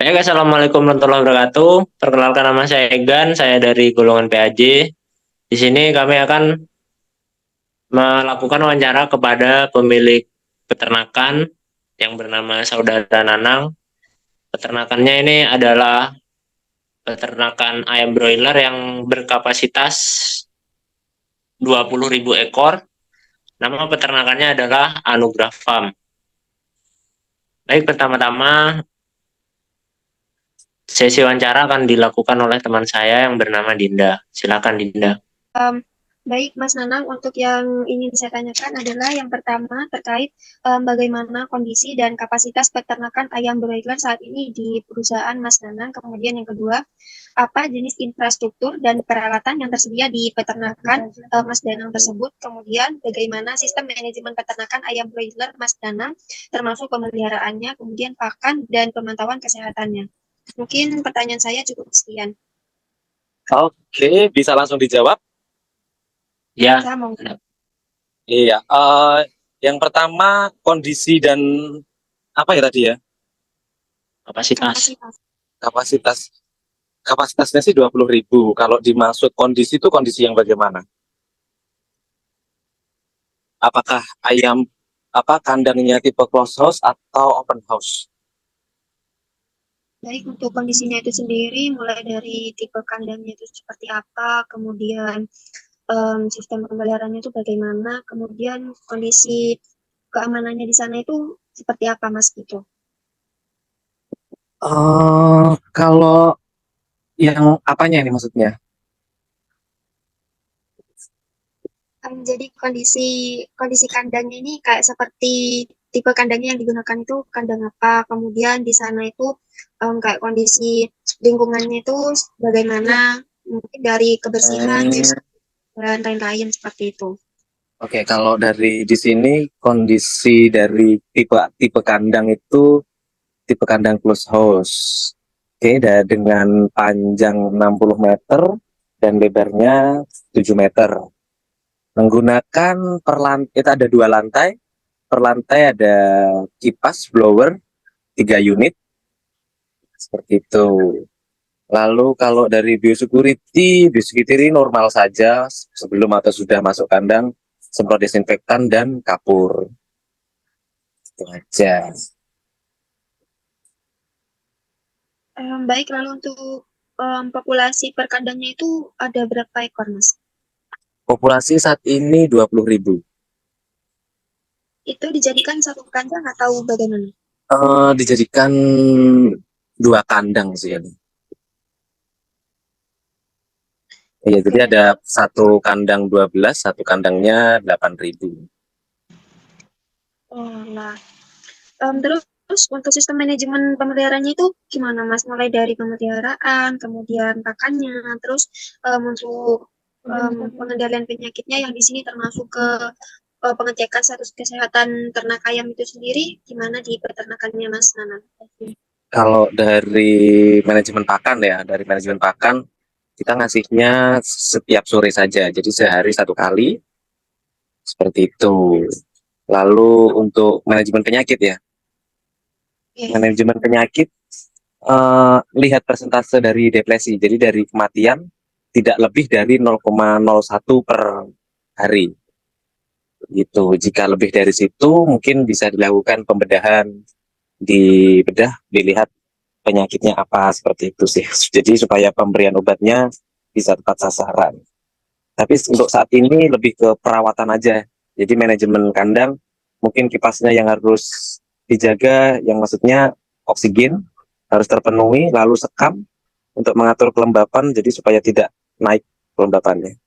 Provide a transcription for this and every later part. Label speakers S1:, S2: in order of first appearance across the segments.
S1: Baik, Assalamualaikum warahmatullahi wabarakatuh. Perkenalkan nama saya Egan, saya dari golongan PAJ. Di sini kami akan melakukan wawancara kepada pemilik peternakan yang bernama Saudara Nanang. Peternakannya ini adalah peternakan ayam broiler yang berkapasitas 20.000 ekor. Nama peternakannya adalah Anugrah Farm. Baik, pertama-tama sesi wawancara akan dilakukan oleh teman saya yang bernama Dinda. Silakan Dinda.
S2: Um, Baik, Mas Nanang, untuk yang ingin saya tanyakan adalah yang pertama terkait bagaimana kondisi dan kapasitas peternakan ayam broiler saat ini di perusahaan Mas Nanang. Kemudian yang kedua, apa jenis infrastruktur dan peralatan yang tersedia di peternakan Mas Danang tersebut. Kemudian bagaimana sistem manajemen peternakan ayam broiler Mas Danang, termasuk pemeliharaannya, kemudian pakan dan pemantauan kesehatannya. Mungkin pertanyaan saya cukup sekian.
S3: Oke, bisa langsung dijawab?
S1: Ya,
S2: Saya mau
S3: Iya. Yang pertama kondisi dan apa ya tadi ya?
S1: kapasitas.
S2: kapasitas.
S3: Kapasitas. Kapasitasnya sih 20.000. Kalau dimaksud kondisi itu kondisi yang bagaimana? Apakah ayam kandangnya tipe closed house atau open house?
S2: Baik, untuk kondisinya itu sendiri, mulai dari tipe kandangnya itu seperti apa, kemudian sistem pemeliharaannya itu bagaimana, kemudian kondisi keamanannya di sana itu seperti apa, Mas, gitu.
S3: Kalau yang apanya ini maksudnya?
S2: Jadi kondisi kondisi kandangnya ini kayak seperti tipe kandangnya yang digunakan itu kandang apa, kemudian di sana itu kayak kondisi lingkungannya itu bagaimana, mungkin dari kebersihan
S3: Hmm,
S2: dan lain-lain seperti itu.
S3: Oke, kalau dari di sini kondisi dari tipe tipe kandang itu tipe kandang closed house. Oke, dengan panjang 60 meter dan lebarnya 7 meter. Menggunakan itu ada dua lantai. Per lantai ada kipas blower 3 unit seperti itu. Lalu kalau dari biosecurity normal saja sebelum atau sudah masuk kandang semprot desinfektan dan kapur. Itu aja.
S2: Baik, lalu untuk populasi per kandangnya itu ada berapa ekor, Mas?
S3: Populasi saat ini 20.000.
S2: Itu dijadikan satu kandang atau bagaimana?
S3: Dijadikan dua kandang sih ya. Iya, jadi
S2: Oke.
S3: ada satu kandang 12, satu kandangnya 8.000.
S2: Oh, nah. Terus untuk sistem manajemen pemeliharaannya itu gimana, Mas? Mulai dari pemeliharaan, kemudian pakannya, terus untuk pengendalian penyakitnya yang di sini termasuk ke pengecekan status kesehatan ternak ayam itu sendiri, gimana di peternakannya, Mas Nana?
S3: Kalau dari manajemen pakan ya, dari manajemen pakan kita ngasihnya setiap sore saja, jadi sehari satu kali seperti itu. Lalu untuk manajemen penyakit ya,
S2: Oke.
S3: manajemen penyakit lihat persentase dari depresi, jadi dari kematian tidak lebih dari 0,01 per hari. Gitu. Jika lebih dari situ mungkin bisa dilakukan pembedahan di bedah, dilihat penyakitnya apa seperti itu sih. Jadi supaya pemberian obatnya bisa tepat sasaran. Tapi untuk saat ini lebih ke perawatan aja. Jadi manajemen kandang mungkin kipasnya yang harus dijaga, yang maksudnya oksigen harus terpenuhi, lalu sekam untuk mengatur kelembapan jadi supaya tidak naik kelembapannya.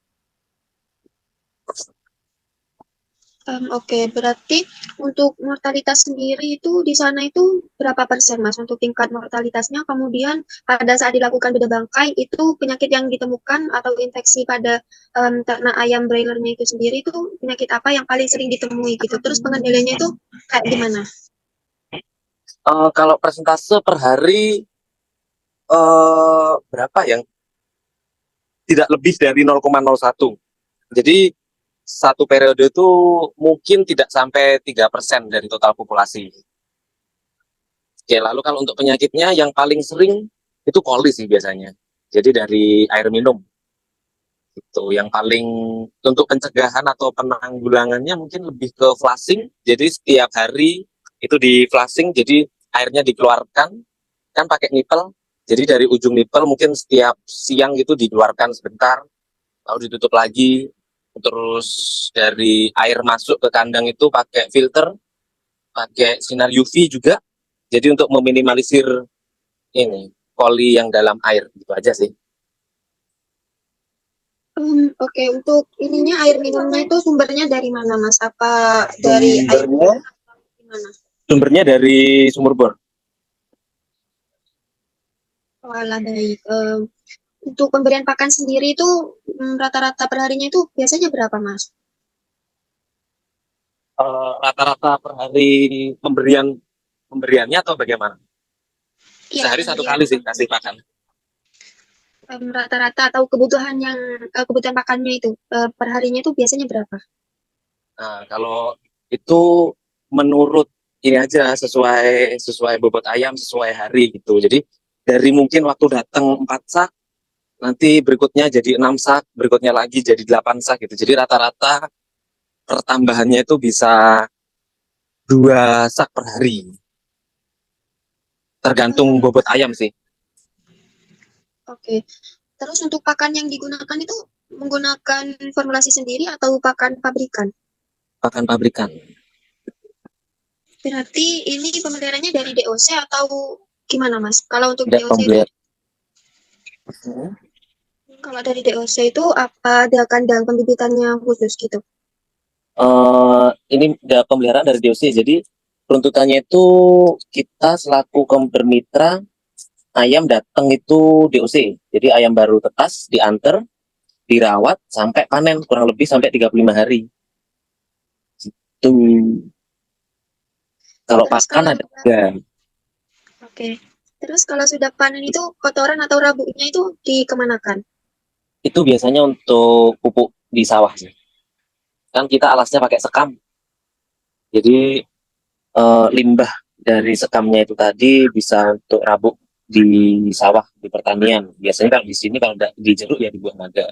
S2: Oke, berarti untuk mortalitas sendiri itu di sana itu berapa persen, Mas, untuk tingkat mortalitasnya? Kemudian pada saat dilakukan bedah bangkai, itu penyakit yang ditemukan atau infeksi pada ternak ayam broilernya itu sendiri itu penyakit apa yang paling sering ditemui gitu? Terus pengendaliannya itu kayak gimana?
S3: Kalau persentase per hari berapa yang tidak lebih dari 0,01. Jadi satu periode itu mungkin tidak sampai 3% dari total populasi. Oke, lalu kalau untuk penyakitnya yang paling sering itu coli sih biasanya. Jadi dari air minum itu yang paling untuk pencegahan atau penanggulangannya mungkin lebih ke flushing. Jadi setiap hari itu di flushing, jadi airnya dikeluarkan kan pakai nipel. Jadi dari ujung nipel mungkin setiap siang itu dikeluarkan sebentar, lalu ditutup lagi. Terus dari air masuk ke kandang itu pakai filter, pakai sinar UV juga. Jadi untuk meminimalisir ini coli yang dalam air gitu aja sih.
S2: Oke, untuk ininya air minumnya itu sumbernya dari mana, Mas? Apa dari air
S3: Sumbernya
S2: gimana?
S3: sumbernya dari sumur bor.
S2: Oh, alah, baik. Untuk pemberian pakan sendiri itu rata-rata perharinya itu biasanya berapa, Mas?
S3: Rata-rata per hari pemberiannya atau bagaimana?
S2: Iya,
S3: Sehari satu
S2: pemberian
S3: kali sih kasih makan.
S2: rata-rata atau kebutuhan kebutuhan pakannya itu perharinya itu biasanya berapa?
S3: Nah, kalau itu menurut ini aja sesuai sesuai bobot ayam sesuai hari gitu. Jadi dari mungkin waktu datang 4 sak, nanti berikutnya jadi 6 sak, berikutnya lagi jadi 8 sak gitu. Jadi rata-rata pertambahannya itu bisa 2 sak per hari. Tergantung
S2: Hmm,
S3: bobot ayam sih,
S2: oke. Terus untuk pakan yang digunakan itu menggunakan formulasi sendiri atau pakan pabrikan?
S3: pakan pabrikan.
S2: Berarti ini pemeliharaannya dari DOC atau gimana, Mas? Kalau untuk
S3: Tidak
S2: DOC itu,
S3: komplit.
S2: kalau dari DOC itu apa ada kandang pembibitannya khusus gitu?
S3: Ini udah pemeliharaan dari DOC. Jadi peruntukannya itu kita selaku bermitra ayam datang itu DOC. Jadi ayam baru tetas diantar, dirawat sampai panen kurang lebih sampai 35 hari. Tuh kalau
S2: Terus
S3: pakan
S2: kalau
S3: ada tiga.
S2: oke. Terus kalau sudah panen itu kotoran atau rabuknya itu dikemanakan?
S3: Itu biasanya untuk pupuk di sawah sih. Kan kita alasnya pakai sekam. Jadi limbah dari sekamnya itu tadi bisa untuk rabuk di sawah di pertanian. Biasanya kalau di sini kalau di jeruk ya dibuang naga.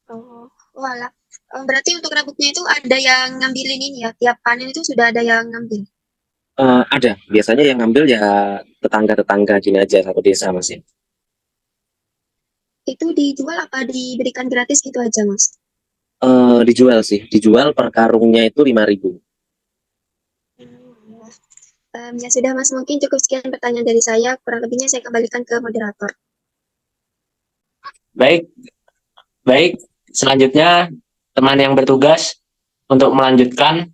S2: Oh, walah. Berarti untuk rabuknya itu ada yang ngambilin ini ya. Tiap panen itu sudah ada yang ngambil.
S3: Ada. Biasanya yang ngambil ya tetangga-tetangga gini aja satu desa Mas ya.
S2: Itu dijual apa diberikan gratis gitu aja, Mas?
S3: Dijual sih. Dijual per karungnya itu 5.000.
S2: Ya sudah, Mas. Mungkin cukup sekian pertanyaan dari saya. Kurang lebihnya saya kembalikan ke moderator.
S1: Baik, baik. Selanjutnya teman yang bertugas untuk melanjutkan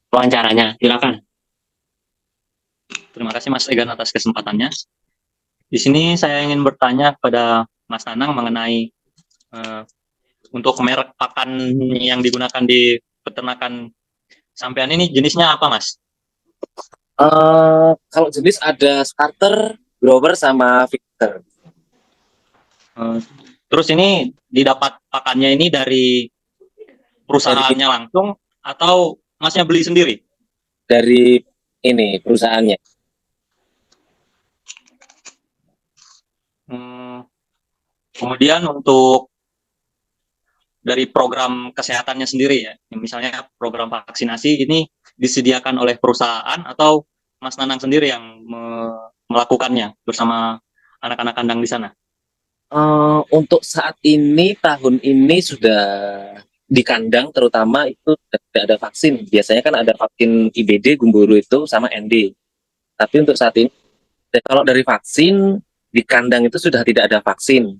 S1: wawancaranya. Silakan.
S4: Terima kasih Mas Egan atas kesempatannya. Di sini saya ingin bertanya kepada Mas Nanang mengenai untuk merek pakan yang digunakan di peternakan sampean ini jenisnya apa, Mas?
S3: Kalau jenis ada starter, grower sama Victor.
S4: Eh, Terus ini didapat pakannya ini dari
S3: Dari
S4: perusahaannya langsung atau Masnya beli sendiri?
S3: dari ini perusahaannya.
S4: Hmm, Kemudian untuk dari program kesehatannya sendiri ya, misalnya program vaksinasi ini disediakan oleh perusahaan atau Mas Nanang sendiri yang melakukannya bersama anak-anak kandang di sana?
S3: Untuk saat ini tahun ini sudah di kandang terutama itu tidak ada vaksin. Biasanya kan ada vaksin IBD, Gumboro itu sama ND. Tapi untuk saat ini kalau dari vaksin di kandang itu sudah tidak ada vaksin.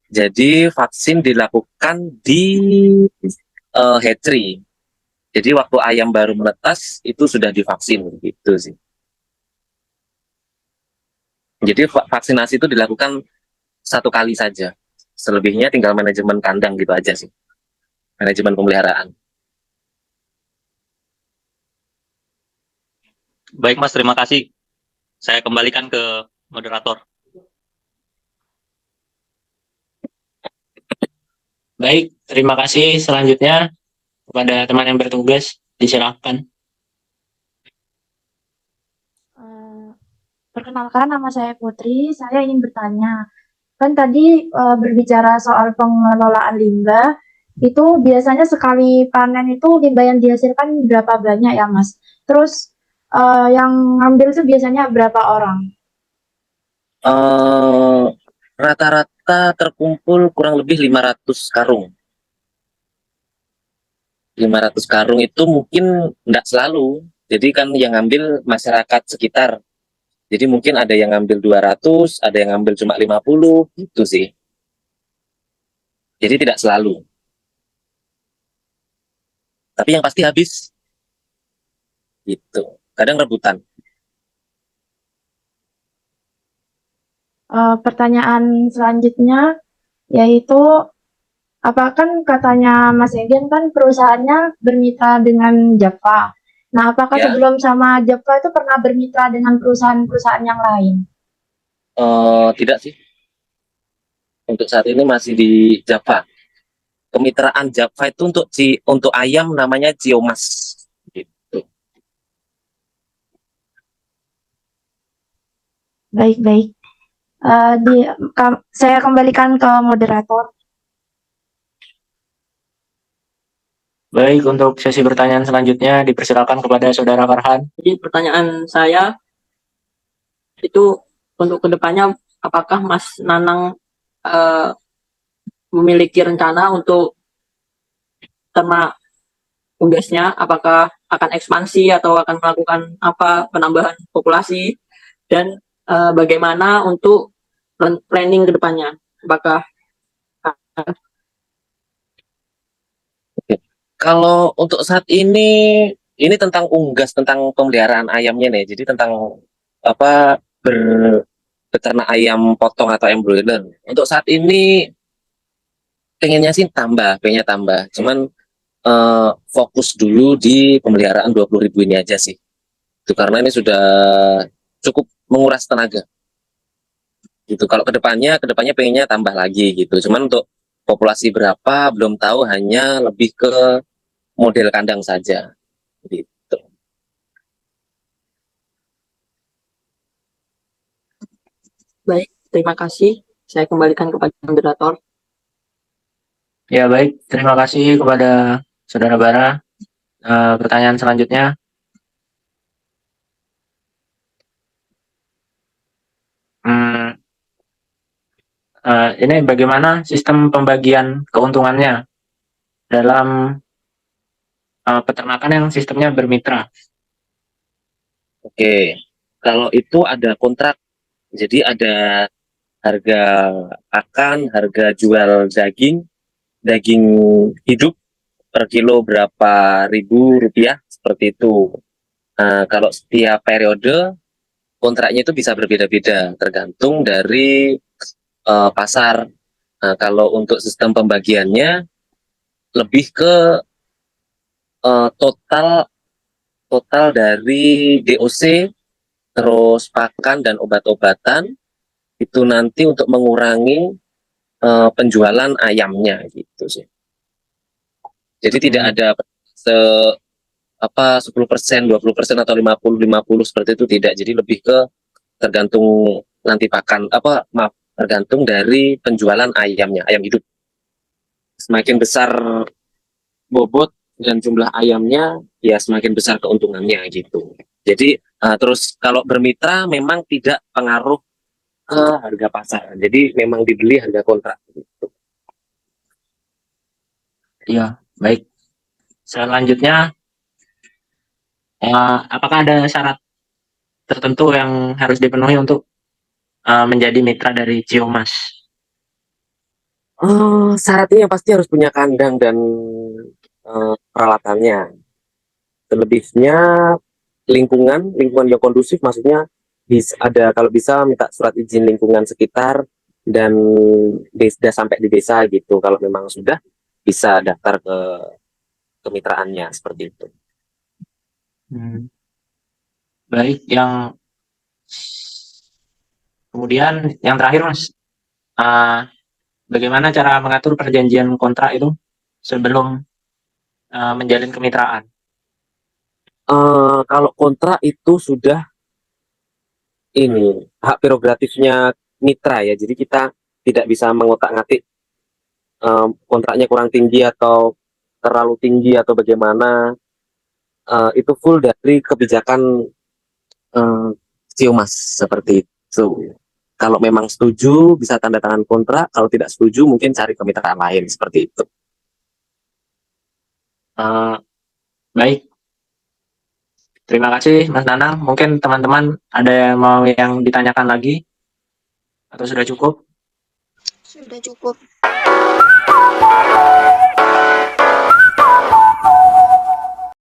S3: Jadi vaksin dilakukan di hatchery. Jadi waktu ayam baru menetas itu sudah divaksin gitu sih. Jadi vaksinasi itu dilakukan satu kali saja. Selebihnya tinggal manajemen kandang gitu aja sih. Manajemen pemeliharaan.
S4: Baik Mas, terima kasih. Saya kembalikan ke moderator.
S1: Baik, terima kasih. Selanjutnya kepada teman yang bertugas, disilakan.
S5: Perkenalkan, nama saya Putri. Saya ingin bertanya, kan tadi berbicara soal pengelolaan limbah, itu biasanya sekali panen itu limbah yang dihasilkan berapa banyak ya, Mas? Terus yang ngambil itu biasanya berapa orang?
S3: Eh, Rata-rata terkumpul kurang lebih 500 karung. 500 karung itu mungkin enggak selalu. Jadi kan yang ngambil masyarakat sekitar. Jadi mungkin ada yang ngambil 200, ada yang ngambil cuma 50, gitu sih. Jadi tidak selalu. Tapi yang pasti habis, gitu. Kadang rebutan.
S5: Pertanyaan selanjutnya yaitu, apa kan katanya Mas Egen kan perusahaannya bermitra dengan Java. Nah, apakah
S3: Ya,
S5: sebelum sama Java itu pernah bermitra dengan perusahaan-perusahaan yang lain?
S3: tidak sih. Untuk saat ini masih di Java. Kemitraan Java itu untuk ayam namanya Ciomas. Gitu.
S5: Baik-baik. Saya kembalikan ke moderator.
S1: Baik, untuk sesi pertanyaan selanjutnya dipersilakan kepada Saudara Farhan.
S6: Jadi pertanyaan saya itu untuk kedepannya, apakah Mas Nanang memiliki rencana untuk ternak unggasnya? Apakah akan ekspansi atau akan melakukan apa penambahan populasi? Dan bagaimana untuk planning kedepannya? Apakah
S3: Kalau untuk saat ini tentang unggas, tentang pemeliharaan ayamnya nih. Jadi tentang apa beternak ayam potong atau ayam broiler. Untuk saat ini pengennya sih pengennya tambah. Cuman fokus dulu di pemeliharaan 20.000 ini aja sih. Itu karena ini sudah cukup menguras tenaga. Gitu. Kalau kedepannya pengennya tambah lagi gitu. Cuman untuk populasi berapa belum tahu, hanya lebih ke model kandang saja. Gitu.
S6: baik? Terima kasih. Saya kembalikan kepada moderator.
S1: Ya baik, terima kasih kepada Saudara Bara. Pertanyaan selanjutnya, hmm, ini bagaimana sistem pembagian keuntungannya dalam peternakan yang sistemnya bermitra?
S3: Oke. Kalau itu ada kontrak. Jadi ada harga pakan, harga jual daging hidup per kilo berapa ribu rupiah, seperti itu. Kalau setiap periode kontraknya itu bisa berbeda-beda tergantung dari pasar. Kalau untuk sistem pembagiannya lebih ke total total dari DOC, terus pakan dan obat-obatan, itu nanti untuk mengurangi penjualan ayamnya gitu sih. Jadi tidak ada se 10%, 20% atau 50 seperti itu, tidak. Jadi lebih ke tergantung nanti pakan tergantung dari penjualan ayamnya, ayam hidup. Semakin besar bobot dan jumlah ayamnya, ya semakin besar keuntungannya gitu. Jadi terus kalau bermitra memang tidak pengaruh ke harga pasar. Jadi memang dibeli harga kontrak gitu.
S1: Ya, baik. Selanjutnya, apakah ada syarat tertentu yang harus dipenuhi untuk menjadi mitra dari Ciomas?
S3: Syaratnya yang pasti harus punya kandang dan peralatannya. Terlebihnya lingkungan yang kondusif, maksudnya kalau bisa minta surat izin lingkungan sekitar dan sudah sampai di desa gitu. Kalau memang sudah, bisa daftar ke kemitraannya seperti itu.
S1: Baik, kemudian yang terakhir Mas, bagaimana cara mengatur perjanjian kontrak itu sebelum menjalin kemitraan?
S3: Kalau kontrak itu sudah ini hak prerogatifnya mitra ya. Jadi kita tidak bisa mengotak-ngatik kontraknya kurang tinggi atau terlalu tinggi atau bagaimana. Itu full dari kebijakan Siomas seperti itu. Kalau memang setuju bisa tanda tangan kontrak, kalau tidak setuju mungkin cari kemitraan lain seperti itu.
S1: Baik, terima kasih Mas Nanang. Mungkin teman-teman ada yang mau yang ditanyakan lagi atau sudah cukup?
S2: Sudah cukup.